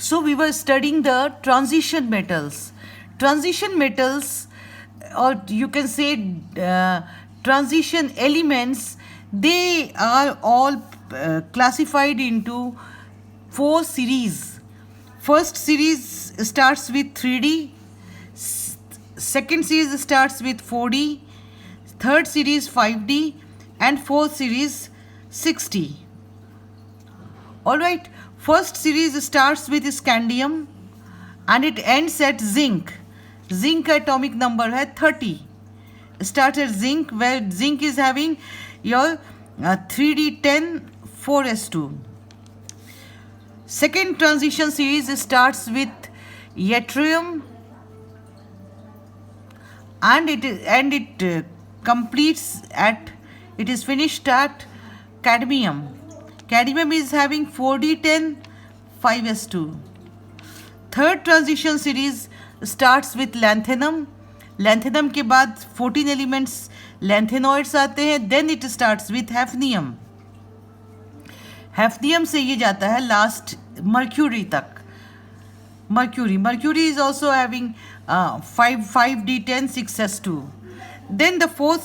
So we were studying the transition metals. Transition metals, or you can say transition elements, they are all classified into four series. First series starts with 3D, second series starts with 4D, third series 5D, and fourth series 6D. Alright, first series starts with scandium and it ends at zinc. Zinc atomic number है 30. Starts at zinc, where zinc is having your 3D10 4s2. Second transition series starts with yttrium and it completes at, it is finished at cadmium. Cadmium is having 4D10 5s2. Third transition series starts with lanthanum. Lanthanum के बाद 14 elements lanthanoids आते हैं. Then it starts with hafnium. Hafnium से ये जाता है last mercury तक. Mercury is also having 5D10 6s2. Then the fourth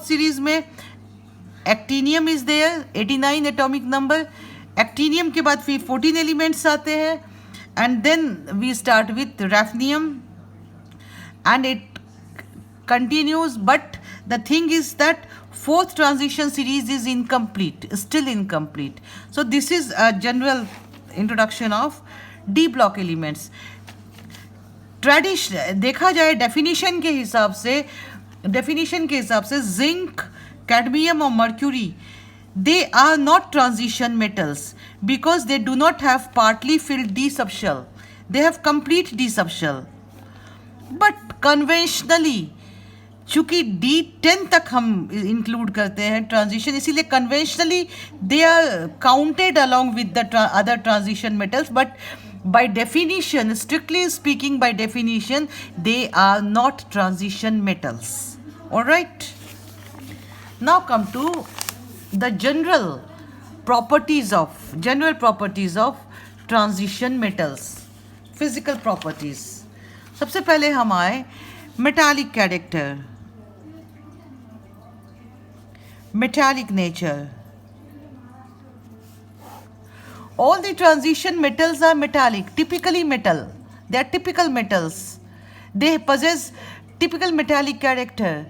series में actinium is there, 89 atomic number. Actinium के बाद फिर 14 एलिमेंट्स आते हैं and then we start with रैफनियम and it continues, but the thing is that fourth transition series is still incomplete. So this is a general introduction of D block elements. देखा जाए definition के हिसाब से zinc, cadmium और mercury, they are not transition metals because they do not have partly filled d subshell. They have complete d subshell. But conventionally चूंकि D10 तक हम include करते हैं ट्रांजिशन, इसीलिए conventionally they are counted along with the other transition metals, but by definition, strictly speaking, by definition, they are not transition metals. All right. Now come to the general properties of transition metals, physical properties. सबसे पहले हम आए metallic character, metallic nature. All the transition metals are metallic, typically metal. They are typical metals. They possess typical metallic character.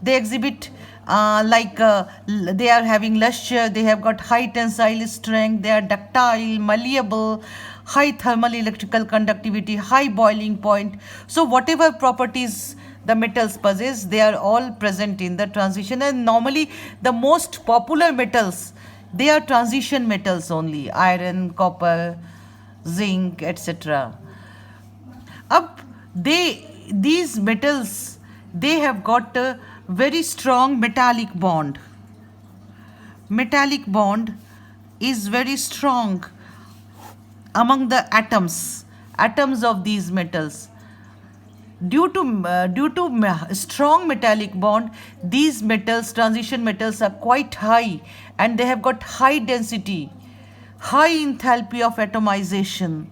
They exhibit they are having luster, they have got high tensile strength, they are ductile, malleable, high thermal electrical conductivity, high boiling point. So whatever properties the metals possess, they are all present in the transition. And normally the most popular metals, they are transition metals only, iron, copper, zinc, etc. These metals, they have got a very strong metallic bond. Metallic bond is very strong among the atoms of these metals. Due to strong metallic bond, these metals, transition metals, are quite high and they have got high density, high enthalpy of atomization.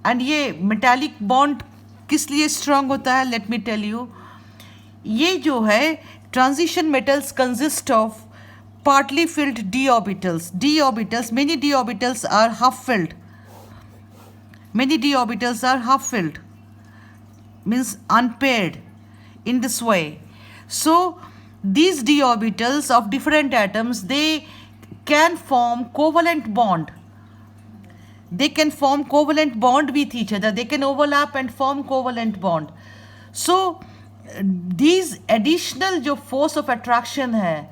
And ये metallic bond किस लिए strong होता है? Let me tell you. ये जो है transition metals consist of partly filled d orbitals. Many d orbitals are half filled. Means unpaired in this way. So these d orbitals of different atoms, they can form covalent bond. They can form covalent bond with each other. They can overlap and form covalent bond. So these additional जो force of attraction है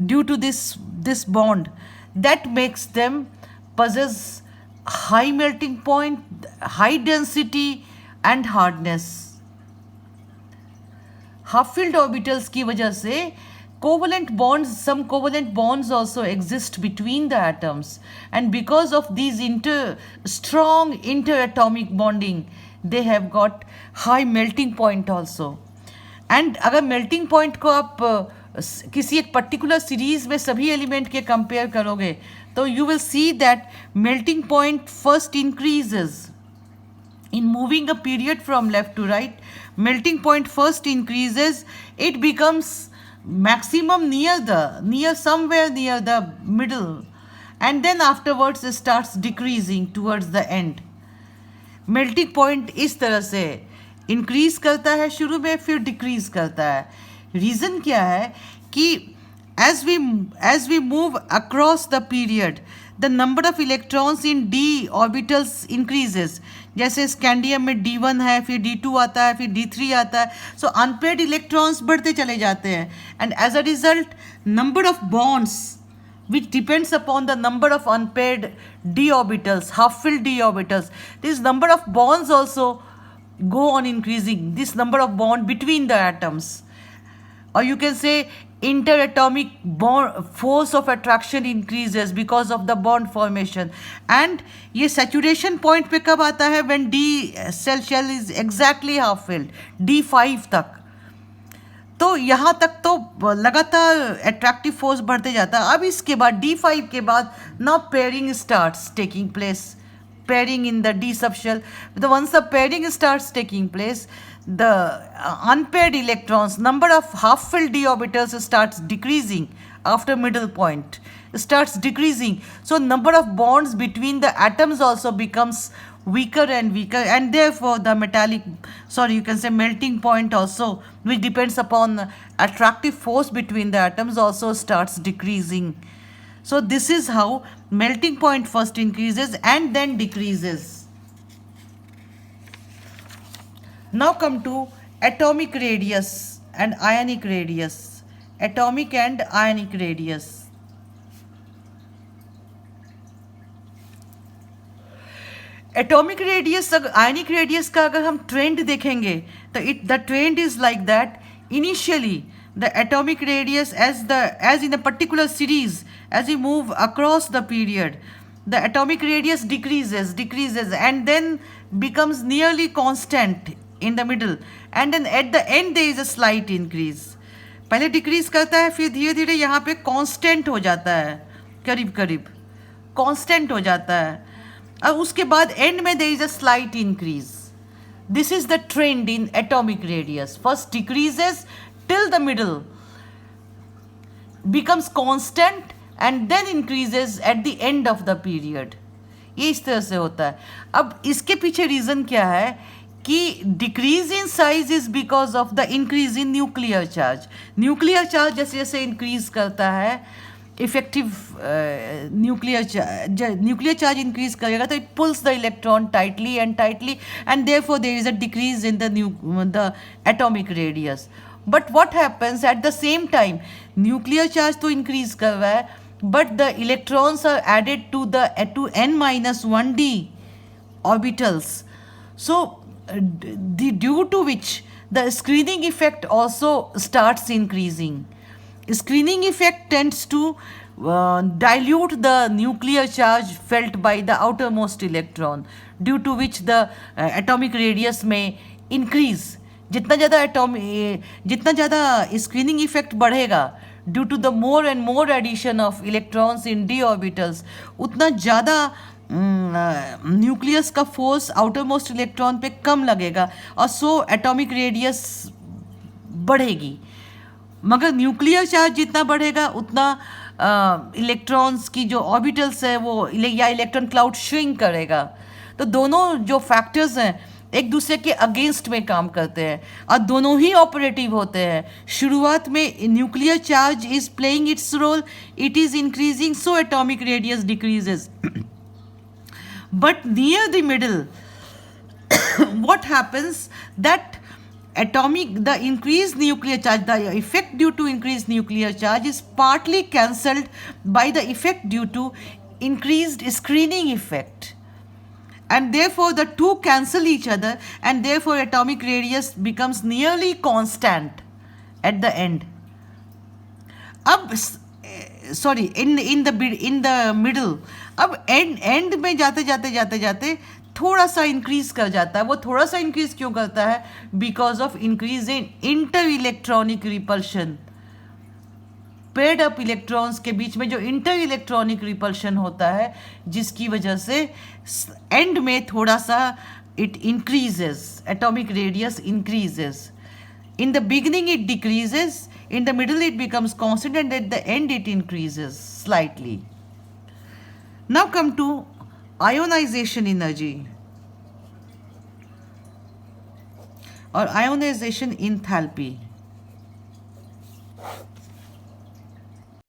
due to this bond, that makes them possess high melting point, high density and hardness. Half filled orbitals की वजह से covalent bonds, some covalent bonds also exist between the atoms, and because of these strong interatomic bonding, they have got high melting point also. And अगर melting point को आप किसी एक particular series में सभी एलिमेंट के कंपेयर करोगे तो you will see that melting point first increases. In moving a period from left to right, melting point first increases. It becomes maximum near somewhere near the middle, and then afterwards it starts decreasing towards the end. Melting point इस तरह से increase करता है शुरू में, फिर decrease करता है. रीज़न क्या है कि as we move across the period the number of electrons in D orbitals increases. जैसे स्कैंडियम में D1 है, फिर D2 आता है, फिर D3 आता है. सो अनपेयर्ड इलेक्ट्रॉन्स बढ़ते चले जाते हैं, and as a result number of bonds which depends upon the number of unpaired d orbitals, half-filled d orbitals. This number of bonds also go on increasing. This number of bond between the atoms, or you can say interatomic bond force of attraction increases because of the bond formation. And ये saturation point पे कब आता है? When d shell is exactly half-filled, D5 तक. तो यहाँ तक तो लगातार एट्रैक्टिव फोर्स बढ़ते जाता है. अब इसके बाद D5 के बाद now pairing starts taking place, pairing in the D subshell. Once the pairing starts taking place, the unpaired electrons, number of half-filled d orbitals starts decreasing after middle point, starts decreasing. So number of bonds between the atoms also becomes weaker and weaker, and therefore the you can say melting point also, which depends upon attractive force between the atoms, also starts decreasing. So this is how melting point first increases and then decreases. Now come to atomic radius and ionic radius. Atomic and ionic radius. Atomic radius, ionic radius का अगर हम trend देखेंगे तो the trend is like that. Initially the atomic radius as in a particular series, as we move across the period, the atomic radius decreases and then becomes nearly constant in the middle, and then at the end there is a slight increase. पहले decrease करता है, फिर धीरे धीरे यहाँ पे constant हो जाता है, करीब करीब कांस्टेंट हो जाता है, और उसके बाद एंड में there is a slight increase. This is the trend in atomic radius. First decreases till the middle, becomes constant and then increases at the end of the period. ये इस तरह से होता है. अब इसके पीछे रीज़न क्या है कि decrease in size is because of the increase in nuclear charge. Nuclear charge जैसे जैसे इंक्रीज करता है, इफेक्टिव न्यूक्लियर चार्ज इंक्रीज करेगा तो it pulls the electron tightly and therefore there is a decrease in the atomic radius. But what happens at the same time, nuclear charge तो increase कर रहा है, but the electrons are added to n-1d orbitals. So due to which the screening effect also starts increasing. Screening effect tends to dilute the nuclear charge felt by the outermost electron, due to which the atomic radius may increase. जितना ज़्यादा screening effect बढ़ेगा due to the more and more addition of electrons in d orbitals, उतना ज़्यादा nucleus का force outer most electron पे कम लगेगा और सो atomic radius बढ़ेगी. मगर न्यूक्लियर चार्ज जितना बढ़ेगा उतना इलेक्ट्रॉन्स की जो ऑर्बिटल्स है वो या इलेक्ट्रॉन क्लाउड श्रिंक करेगा. तो दोनों जो फैक्टर्स हैं एक दूसरे के अगेंस्ट में काम करते हैं और दोनों ही ऑपरेटिव होते हैं. शुरुआत में nuclear charge is playing its role, it is increasing, so atomic radius decreases. But near the middle, what happens that the increased nuclear charge, the effect due to increased nuclear charge is partly cancelled by the effect due to increased screening effect. And therefore the two cancel each other, and therefore atomic radius becomes nearly constant at the end. अब in the middle, अब and में जाते थोड़ा सा increase कर जाता है. वो थोड़ा सा इंक्रीज क्यों करता है? Because of increase in inter electronic repulsion. Paid up electrons के बीच में जो इंटर इलेक्ट्रॉनिक रिपल्शन होता है, जिसकी वजह से एंड में थोड़ा सा it increases, atomic radius increases. In the beginning it decreases, in the middle it becomes constant, and at the end it increases slightly. Now come to ionization energy or ionization enthalpy.